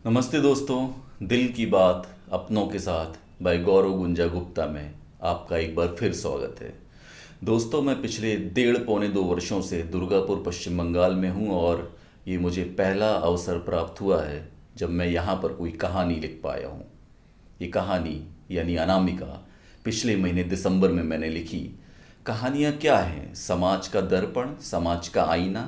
नमस्ते दोस्तों, दिल की बात अपनों के साथ बाय गौरव गुंजा गुप्ता में आपका एक बार फिर स्वागत है। दोस्तों, मैं पिछले 1.5 पौने 2 वर्षों से दुर्गापुर पश्चिम बंगाल में हूँ और ये मुझे पहला अवसर प्राप्त हुआ है जब मैं यहाँ पर कोई कहानी लिख पाया हूँ। ये कहानी यानी अनामिका पिछले महीने दिसंबर में मैंने लिखी। कहानियाँ क्या हैं? समाज का दर्पण, समाज का आईना।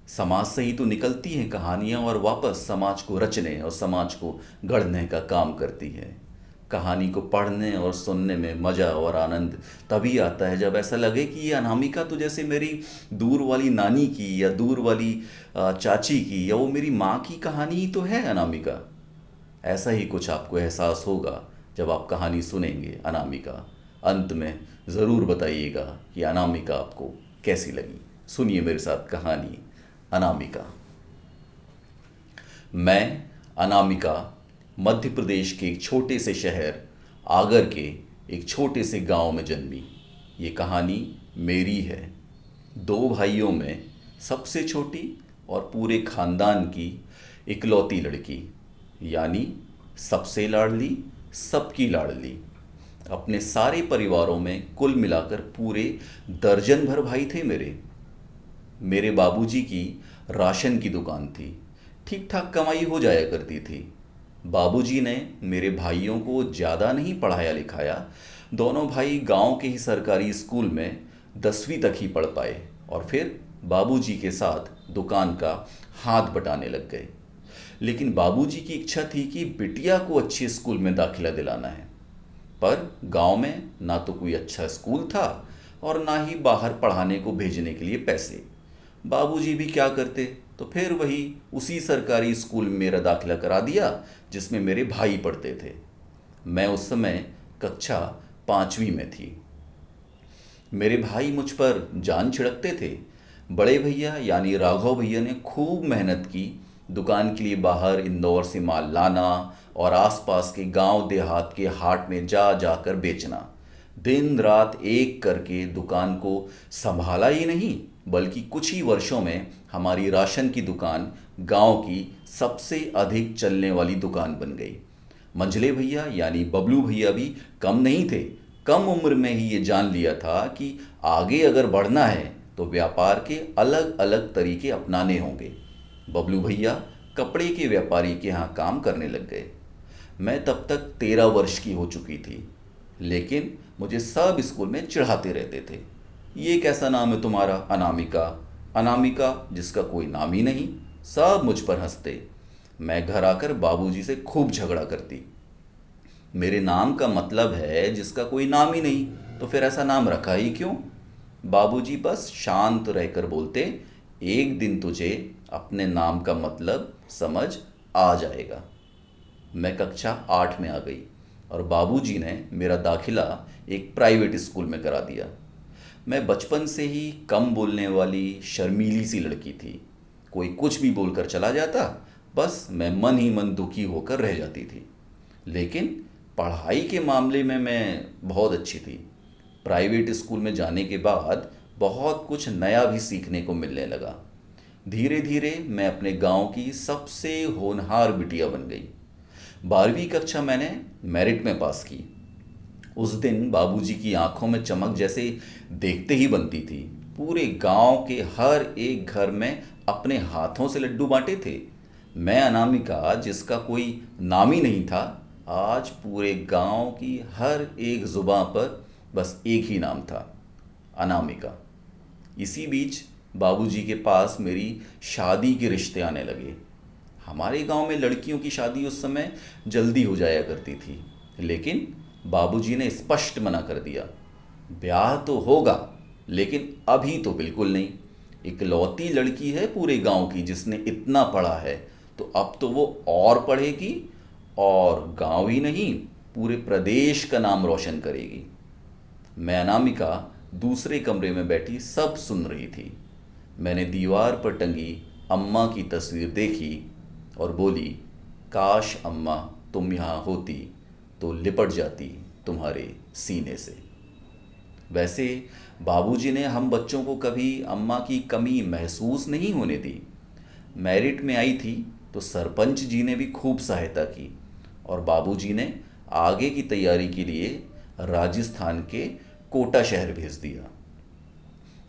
समाज से ही तो निकलती हैं कहानियाँ और वापस समाज को रचने और समाज को गढ़ने का काम करती हैं। कहानी को पढ़ने और सुनने में मज़ा और आनंद तभी आता है जब ऐसा लगे कि ये अनामिका तो जैसे मेरी दूर वाली नानी की या दूर वाली चाची की या वो मेरी माँ की कहानी ही तो है अनामिका। ऐसा ही कुछ आपको एहसास होगा जब आप कहानी सुनेंगे अनामिका। अंत में ज़रूर बताइएगा कि अनामिका आपको कैसी लगी। सुनिए मेरे साथ कहानी अनामिका। मैं अनामिका मध्य प्रदेश के एक छोटे से शहर आगर के एक छोटे से गांव में जन्मी। ये कहानी मेरी है। दो भाइयों में सबसे छोटी और पूरे खानदान की इकलौती लड़की, यानी सबसे लाडली, सबकी लाडली। अपने सारे परिवारों में कुल मिलाकर पूरे दर्जन भर भाई थे मेरे। मेरे बाबूजी की राशन की दुकान थी। ठीक ठाक कमाई हो जाया करती थी। बाबूजी ने मेरे भाइयों को ज़्यादा नहीं पढ़ाया लिखाया। दोनों भाई गांव के ही सरकारी स्कूल में 10वीं तक ही पढ़ पाए और फिर बाबूजी के साथ दुकान का हाथ बटाने लग गए। लेकिन बाबूजी की इच्छा थी कि बिटिया को अच्छे स्कूल में दाखिला दिलाना है। पर गांव में ना तो कोई अच्छा स्कूल था और ना ही बाहर पढ़ाने को भेजने के लिए पैसे। बाबूजी भी क्या करते, तो फिर वही उसी सरकारी स्कूल में मेरा दाखिला करा दिया जिसमें मेरे भाई पढ़ते थे। मैं उस समय कक्षा 5वीं में थी। मेरे भाई मुझ पर जान छिड़कते थे। बड़े भैया यानी राघव भैया ने खूब मेहनत की। दुकान के लिए बाहर इंदौर से माल लाना और आसपास के गांव देहात के हाट में जा जाकर बेचना। दिन रात एक करके दुकान को संभाला ही नहीं, बल्कि कुछ ही वर्षों में हमारी राशन की दुकान गांव की सबसे अधिक चलने वाली दुकान बन गई। मंझले भैया यानी बबलू भैया भी कम नहीं थे। कम उम्र में ही ये जान लिया था कि आगे अगर बढ़ना है तो व्यापार के अलग अलग तरीके अपनाने होंगे। बबलू भैया कपड़े के व्यापारी के यहाँ काम करने लग गए। मैं तब तक 13 वर्ष की हो चुकी थी, लेकिन मुझे सब स्कूल में चिढ़ाते रहते थे। ये कैसा नाम है तुम्हारा, अनामिका? अनामिका जिसका कोई नाम ही नहीं। सब मुझ पर हंसते। मैं घर आकर बाबूजी से खूब झगड़ा करती। मेरे नाम का मतलब है जिसका कोई नाम ही नहीं, तो फिर ऐसा नाम रखा ही क्यों? बाबूजी बस शांत रहकर बोलते, एक दिन तुझे अपने नाम का मतलब समझ आ जाएगा। मैं कक्षा 8 में आ गई और बाबूजी ने मेरा दाखिला एक प्राइवेट स्कूल में करा दिया। मैं बचपन से ही कम बोलने वाली शर्मीली सी लड़की थी। कोई कुछ भी बोलकर चला जाता, बस मैं मन ही मन दुखी होकर रह जाती थी। लेकिन पढ़ाई के मामले में मैं बहुत अच्छी थी। प्राइवेट स्कूल में जाने के बाद बहुत कुछ नया भी सीखने को मिलने लगा। धीरे धीरे मैं अपने गांव की सबसे होनहार बिटिया बन गई। 12वीं कक्षा मैंने मेरिट में पास की। उस दिन बाबूजी की आंखों में चमक जैसे देखते ही बनती थी। पूरे गांव के हर एक घर में अपने हाथों से लड्डू बांटे थे। मैं अनामिका जिसका कोई नाम ही नहीं था, आज पूरे गांव की हर एक जुबां पर बस एक ही नाम था, अनामिका। इसी बीच बाबूजी के पास मेरी शादी के रिश्ते आने लगे। हमारे गांव में लड़कियों की शादी उस समय जल्दी हो जाया करती थी, लेकिन बाबूजी ने स्पष्ट मना कर दिया। ब्याह तो होगा, लेकिन अभी तो बिल्कुल नहीं। इकलौती लड़की है पूरे गांव की जिसने इतना पढ़ा है, तो अब तो वो और पढ़ेगी और गांव ही नहीं पूरे प्रदेश का नाम रोशन करेगी। मैं अनामिका दूसरे कमरे में बैठी सब सुन रही थी। मैंने दीवार पर टंगी अम्मा की तस्वीर देखी और बोली, काश अम्मा तुम यहाँ होती तो लिपट जाती तुम्हारे सीने से। वैसे बाबूजी ने हम बच्चों को कभी अम्मा की कमी महसूस नहीं होने दी। मेरिट में आई थी तो सरपंच जी ने भी खूब सहायता की और बाबूजी ने आगे की तैयारी के लिए राजस्थान के कोटा शहर भेज दिया।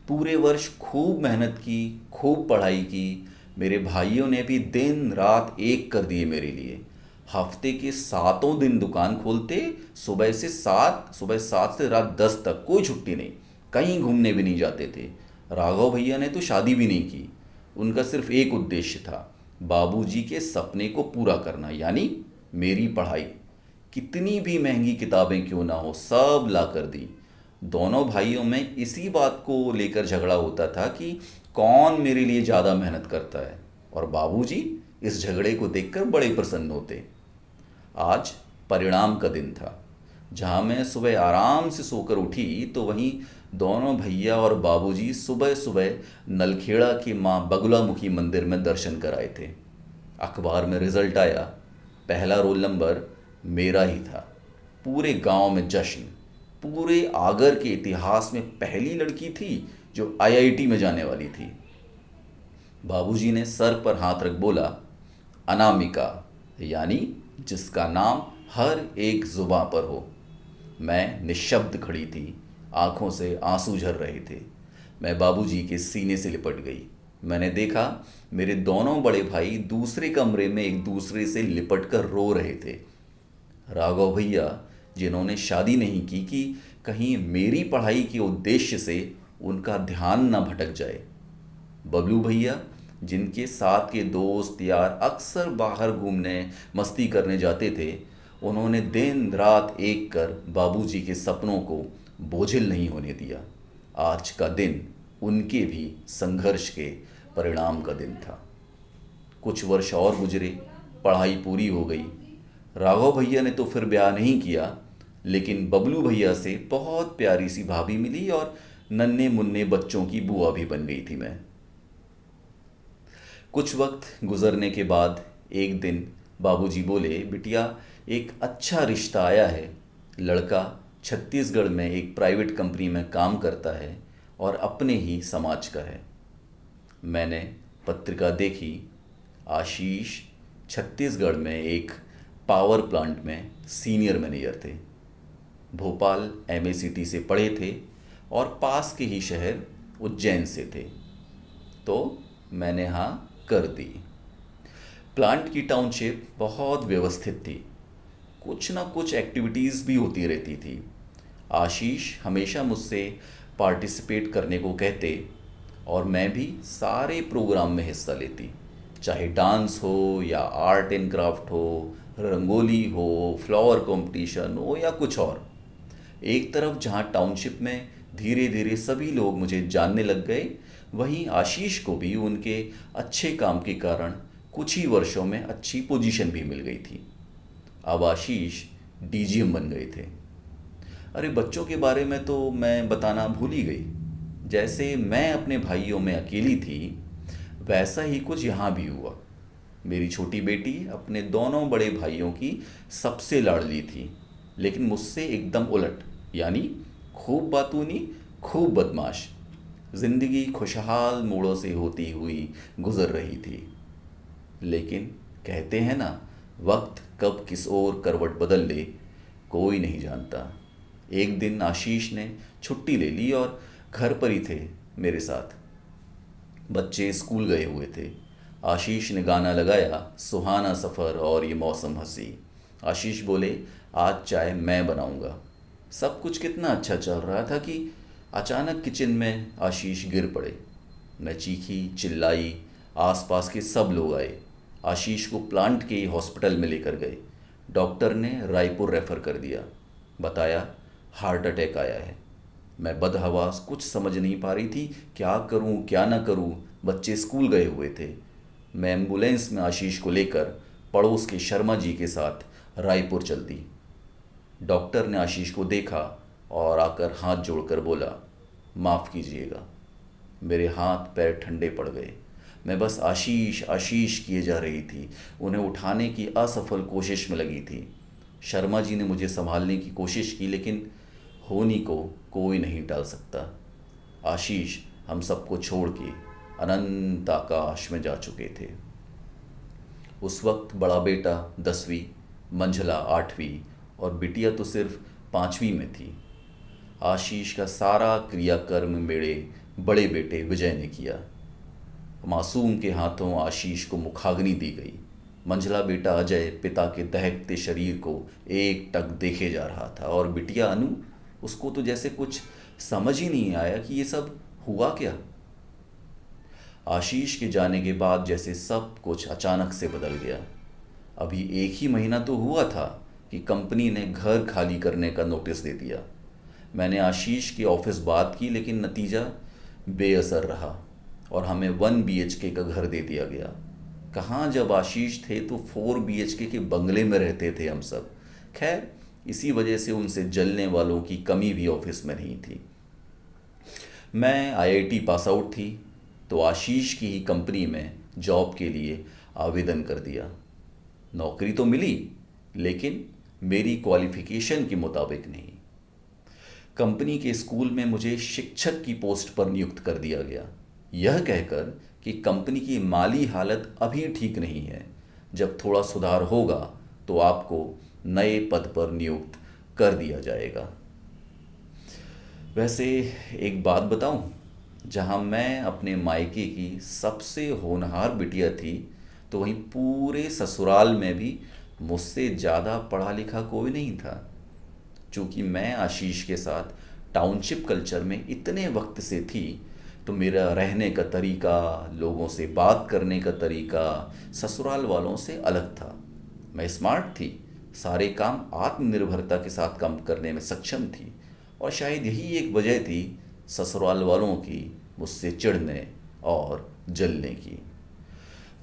पूरे वर्ष खूब मेहनत की, खूब पढ़ाई की। मेरे भाइयों ने भी दिन रात एक कर दिए मेरे लिए। हफ्ते के सातों दिन दुकान खोलते, सुबह 7 से रात 10 तक कोई छुट्टी नहीं। कहीं घूमने भी नहीं जाते थे। राघव भैया ने तो शादी भी नहीं की। उनका सिर्फ एक उद्देश्य था, बाबूजी के सपने को पूरा करना, यानी मेरी पढ़ाई। कितनी भी महंगी किताबें क्यों ना हो, सब ला कर दी। दोनों भाइयों में इसी बात को लेकर झगड़ा होता था कि कौन मेरे लिए ज़्यादा मेहनत करता है, और बाबूजी इस झगड़े को देखकर बड़े प्रसन्न होते। आज परिणाम का दिन था। जहाँ मैं सुबह आराम से सोकर उठी, तो वहीं दोनों भैया और बाबूजी सुबह सुबह नलखेड़ा की माँ बगुलामुखी मंदिर में दर्शन कर आए थे। अखबार में रिजल्ट आया, पहला रोल नंबर मेरा ही था। पूरे गांव में जश्न। पूरे आगर के इतिहास में पहली लड़की थी जो आईआईटी में जाने वाली थी। बाबूजी ने सर पर हाथ रख बोला, अनामिका, यानी जिसका नाम हर एक जुबां पर हो। मैं निशब्द खड़ी थी, आंखों से आंसू झर रहे थे। मैं बाबूजी के सीने से लिपट गई। मैंने देखा मेरे दोनों बड़े भाई दूसरे कमरे में एक दूसरे से लिपट कर रो रहे थे। राघव भैया, जिन्होंने शादी नहीं की कि कहीं मेरी पढ़ाई के उद्देश्य से उनका ध्यान न भटक जाए। बबलू भैया, जिनके साथ के दोस्त यार अक्सर बाहर घूमने मस्ती करने जाते थे, उन्होंने दिन रात एक कर बाबूजी के सपनों को बोझिल नहीं होने दिया। आज का दिन उनके भी संघर्ष के परिणाम का दिन था। कुछ वर्ष और गुजरे, पढ़ाई पूरी हो गई। राघव भैया ने तो फिर ब्याह नहीं किया, लेकिन बबलू भैया से बहुत प्यारी सी भाभी मिली और नन्हे मुन्ने बच्चों की बुआ भी बन गई थी मैं। कुछ वक्त गुजरने के बाद एक दिन बाबूजी बोले, बिटिया, एक अच्छा रिश्ता आया है। लड़का छत्तीसगढ़ में एक प्राइवेट कंपनी में काम करता है और अपने ही समाज का है। मैंने पत्रिका देखी। आशीष छत्तीसगढ़ में एक पावर प्लांट में सीनियर मैनेजर थे। भोपाल एमएसीटी से पढ़े थे और पास के ही शहर उज्जैन से थे। तो मैंने हाँ कर दी। प्लांट की टाउनशिप बहुत व्यवस्थित थी। कुछ ना कुछ एक्टिविटीज़ भी होती रहती थी। आशीष हमेशा मुझसे पार्टिसिपेट करने को कहते और मैं भी सारे प्रोग्राम में हिस्सा लेती, चाहे डांस हो या आर्ट एंड क्राफ्ट हो, रंगोली हो, फ्लावर कंपटीशन हो या कुछ और। एक तरफ जहाँ टाउनशिप में धीरे धीरे सभी लोग मुझे जानने लग गए, वहीं आशीष को भी उनके अच्छे काम के कारण कुछ ही वर्षों में अच्छी पोजीशन भी मिल गई थी। अब आशीष डीजीएम बन गए थे। अरे, बच्चों के बारे में तो मैं बताना भूल ही गई। जैसे मैं अपने भाइयों में अकेली थी, वैसा ही कुछ यहाँ भी हुआ। मेरी छोटी बेटी अपने दोनों बड़े भाइयों की सबसे लाडली थी, लेकिन मुझसे एकदम उलट, यानी खूब बातूनी, खूब बदमाश। जिंदगी खुशहाल मोड़ों से होती हुई गुजर रही थी। लेकिन कहते हैं ना, वक्त कब किस ओर करवट बदल ले कोई नहीं जानता। एक दिन आशीष ने छुट्टी ले ली और घर पर ही थे मेरे साथ। बच्चे स्कूल गए हुए थे। आशीष ने गाना लगाया, सुहाना सफ़र और ये मौसम हंसी। आशीष बोले, आज चाय मैं बनाऊंगा। सब कुछ कितना अच्छा चल रहा था कि अचानक किचन में आशीष गिर पड़े। मैं चीखी, चिल्लाई, आसपास के सब लोग आए। आशीष को प्लांट के हॉस्पिटल में लेकर गए। डॉक्टर ने रायपुर रेफ़र कर दिया। बताया हार्ट अटैक आया है। मैं बदहवास कुछ समझ नहीं पा रही थी, क्या करूं क्या ना करूं। बच्चे स्कूल गए हुए थे। मैं एम्बुलेंस में आशीष को लेकर पड़ोस के शर्मा जी के साथ रायपुर चल दी। डॉक्टर ने आशीष को देखा और आकर हाथ जोड़कर बोला, माफ़ कीजिएगा। मेरे हाथ पैर ठंडे पड़ गए। मैं बस आशीष आशीष किए जा रही थी, उन्हें उठाने की असफल कोशिश में लगी थी। शर्मा जी ने मुझे संभालने की कोशिश की, लेकिन होनी को कोई नहीं टाल सकता। आशीष हम सबको छोड़ के अनंत आकाश में जा चुके थे। उस वक्त बड़ा बेटा 10वीं, मंझला 8वीं और बिटिया तो सिर्फ 5वीं में थी। आशीष का सारा क्रियाकर्म मेरे बड़े बेटे विजय ने किया। मासूम के हाथों आशीष को मुखाग्नि दी गई। मंझला बेटा अजय पिता के दहकते शरीर को एकटक देखे जा रहा था और बिटिया अनु, उसको तो जैसे कुछ समझ ही नहीं आया कि ये सब हुआ क्या। आशीष के जाने के बाद जैसे सब कुछ अचानक से बदल गया। अभी 1 ही महीना तो हुआ था कि कंपनी ने घर खाली करने का नोटिस दे दिया। मैंने आशीष की ऑफिस बात की लेकिन नतीजा बेअसर रहा और हमें 1 BHK का घर दे दिया गया। कहाँ जब आशीष थे तो 4 BHK के बंगले में रहते थे हम सब। खैर, इसी वजह से उनसे जलने वालों की कमी भी ऑफिस में नहीं थी। मैं IIT पास आउट थी तो आशीष की ही कंपनी में जॉब के लिए आवेदन कर दिया। नौकरी तो मिली लेकिन मेरी क्वालिफिकेशन के मुताबिक नहीं। कंपनी के स्कूल में मुझे शिक्षक की पोस्ट पर नियुक्त कर दिया गया, यह कहकर कि कंपनी की माली हालत अभी ठीक नहीं है, जब थोड़ा सुधार होगा तो आपको नए पद पर नियुक्त कर दिया जाएगा। वैसे एक बात बताऊं, जहां मैं अपने मायके की सबसे होनहार बिटिया थी तो वहीं पूरे ससुराल में भी मुझसे ज़्यादा पढ़ा लिखा कोई नहीं था। चूँकि मैं आशीष के साथ टाउनशिप कल्चर में इतने वक्त से थी तो मेरा रहने का तरीका, लोगों से बात करने का तरीका ससुराल वालों से अलग था। मैं स्मार्ट थी, सारे काम आत्मनिर्भरता के साथ काम करने में सक्षम थी और शायद यही एक वजह थी ससुराल वालों की मुझसे चिढ़ने और जलने की।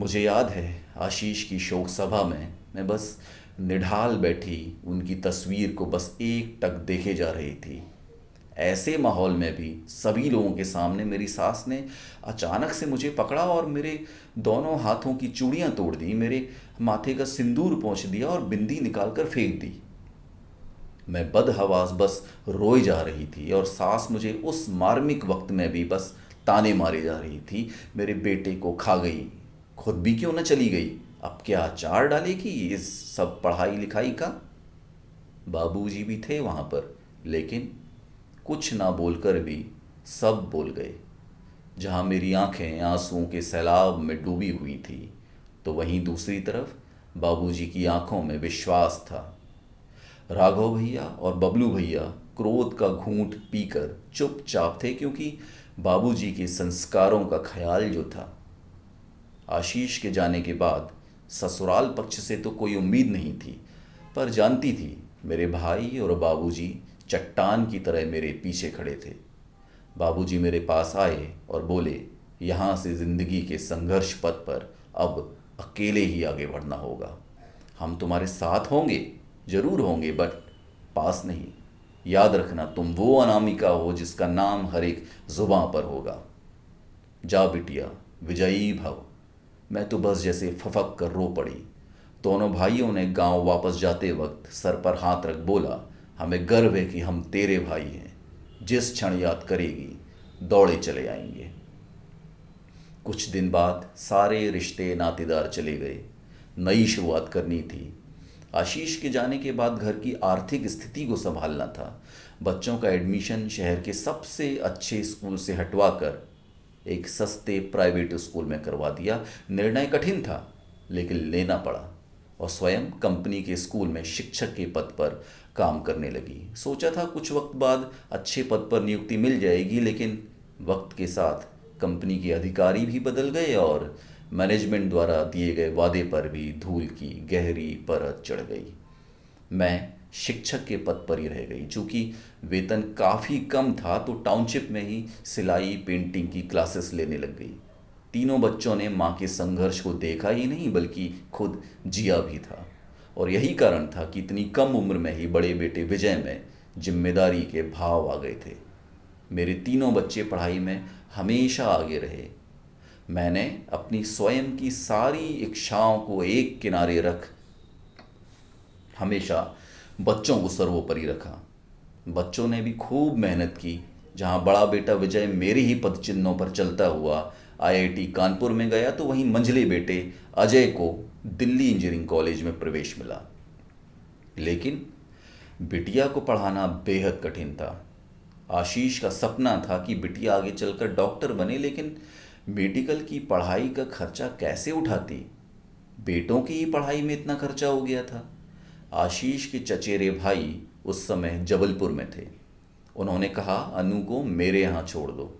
मुझे याद है आशीष की शोक सभा में मैं बस निढाल बैठी उनकी तस्वीर को बस एक टक देखे जा रही थी। ऐसे माहौल में भी सभी लोगों के सामने मेरी सास ने अचानक से मुझे पकड़ा और मेरे दोनों हाथों की चूड़ियां तोड़ दी, मेरे माथे का सिंदूर पोंछ दिया और बिंदी निकाल कर फेंक दी। मैं बदहवास बस रोई जा रही थी और सास मुझे उस मार्मिक वक्त में भी बस ताने मारे जा रही थी, मेरे बेटे को खा गई, खुद भी क्यों न चली गई, अब क्या अचार डालेगी इस सब पढ़ाई लिखाई का। बाबूजी भी थे वहाँ पर लेकिन कुछ ना बोलकर भी सब बोल गए। जहाँ मेरी आंखें आंसुओं के सैलाब में डूबी हुई थी तो वहीं दूसरी तरफ बाबूजी की आंखों में विश्वास था। राघव भैया और बबलू भैया क्रोध का घूंट पीकर चुपचाप थे क्योंकि बाबूजी के संस्कारों का ख्याल जो था। आशीष के जाने के बाद ससुराल पक्ष से तो कोई उम्मीद नहीं थी, पर जानती थी मेरे भाई और बाबूजी चट्टान की तरह मेरे पीछे खड़े थे। बाबूजी मेरे पास आए और बोले, यहाँ से ज़िंदगी के संघर्ष पथ पर अब अकेले ही आगे बढ़ना होगा। हम तुम्हारे साथ होंगे, ज़रूर होंगे, बट पास नहीं। याद रखना तुम वो अनामिका हो जिसका नाम हर एक ज़ुबां पर होगा। जा बिटिया, विजयी भव। मैं तो बस जैसे फफक कर रो पड़ी। दोनों भाइयों ने गांव वापस जाते वक्त सर पर हाथ रख बोला, हमें गर्व है कि हम तेरे भाई हैं, जिस क्षण याद करेगी दौड़े चले आएंगे। कुछ दिन बाद सारे रिश्ते नातेदार चले गए। नई शुरुआत करनी थी। आशीष के जाने के बाद घर की आर्थिक स्थिति को संभालना था। बच्चों का एडमिशन शहर के सबसे अच्छे स्कूल से हटवाकर एक सस्ते प्राइवेट स्कूल में करवा दिया। निर्णय कठिन था लेकिन लेना पड़ा और स्वयं कंपनी के स्कूल में शिक्षक के पद पर काम करने लगी। सोचा था कुछ वक्त बाद अच्छे पद पर नियुक्ति मिल जाएगी, लेकिन वक्त के साथ कंपनी के अधिकारी भी बदल गए और मैनेजमेंट द्वारा दिए गए वादे पर भी धूल की गहरी परत चढ़ गई। मैं शिक्षक के पद पर ही रह गई। चूँकि वेतन काफ़ी कम था तो टाउनशिप में ही सिलाई पेंटिंग की क्लासेस लेने लग गई। तीनों बच्चों ने माँ के संघर्ष को देखा ही नहीं बल्कि खुद जिया भी था और यही कारण था कि इतनी कम उम्र में ही बड़े बेटे विजय में जिम्मेदारी के भाव आ गए थे। मेरे तीनों बच्चे पढ़ाई में हमेशा आगे रहे। मैंने अपनी स्वयं की सारी इच्छाओं को एक किनारे रख हमेशा बच्चों को सर्वोपरि रखा। बच्चों ने भी खूब मेहनत की। जहाँ बड़ा बेटा विजय मेरे ही पद चिन्हों पर चलता हुआ IIT कानपुर में गया तो वहीं मंझले बेटे अजय को दिल्ली इंजीनियरिंग कॉलेज में प्रवेश मिला। लेकिन बिटिया को पढ़ाना बेहद कठिन था। आशीष का सपना था कि बिटिया आगे चलकर डॉक्टर बने, लेकिन मेडिकल की पढ़ाई का खर्चा कैसे उठाती। बेटों की ही पढ़ाई में इतना खर्चा हो गया था। आशीष के चचेरे भाई उस समय जबलपुर में थे। उन्होंने कहा, अनु को मेरे यहाँ छोड़ दो,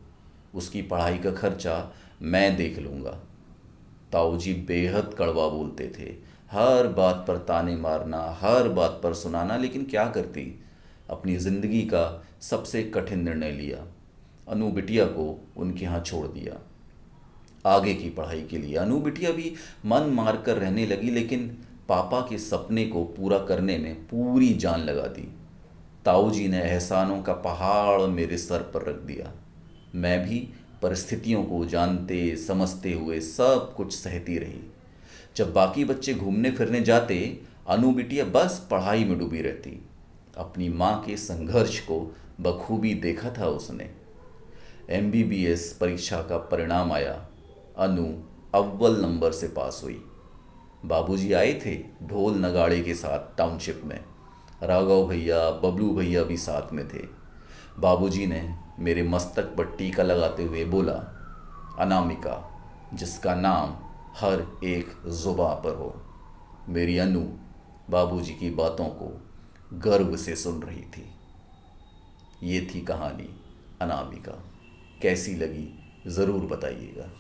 उसकी पढ़ाई का खर्चा मैं देख लूँगा। ताऊजी बेहद कड़वा बोलते थे, हर बात पर ताने मारना, हर बात पर सुनाना। लेकिन क्या करती, अपनी ज़िंदगी का सबसे कठिन निर्णय लिया। अनु बिटिया को उनके यहाँ छोड़ दिया आगे की पढ़ाई के लिए। अनु बिटिया भी मन मार कर रहने लगी, लेकिन पापा के सपने को पूरा करने में पूरी जान लगा दी। ताऊजी ने एहसानों का पहाड़ मेरे सर पर रख दिया। मैं भी परिस्थितियों को जानते समझते हुए सब कुछ सहती रही। जब बाकी बच्चे घूमने फिरने जाते, अनु बिटिया बस पढ़ाई में डूबी रहती। अपनी माँ के संघर्ष को बखूबी देखा था उसने। एमबीबीएस परीक्षा का परिणाम आया। अनु अव्वल नंबर से पास हुई। बाबूजी आए थे ढोल नगाड़े के साथ टाउनशिप में। राघव भैया, बबलू भैया भी साथ में थे। बाबूजी ने मेरे मस्तक पर टीका लगाते हुए बोला, अनामिका, जिसका नाम हर एक जुबां पर हो। मेरी अनु बाबूजी की बातों को गर्व से सुन रही थी। ये थी कहानी अनामिका। कैसी लगी ज़रूर बताइएगा।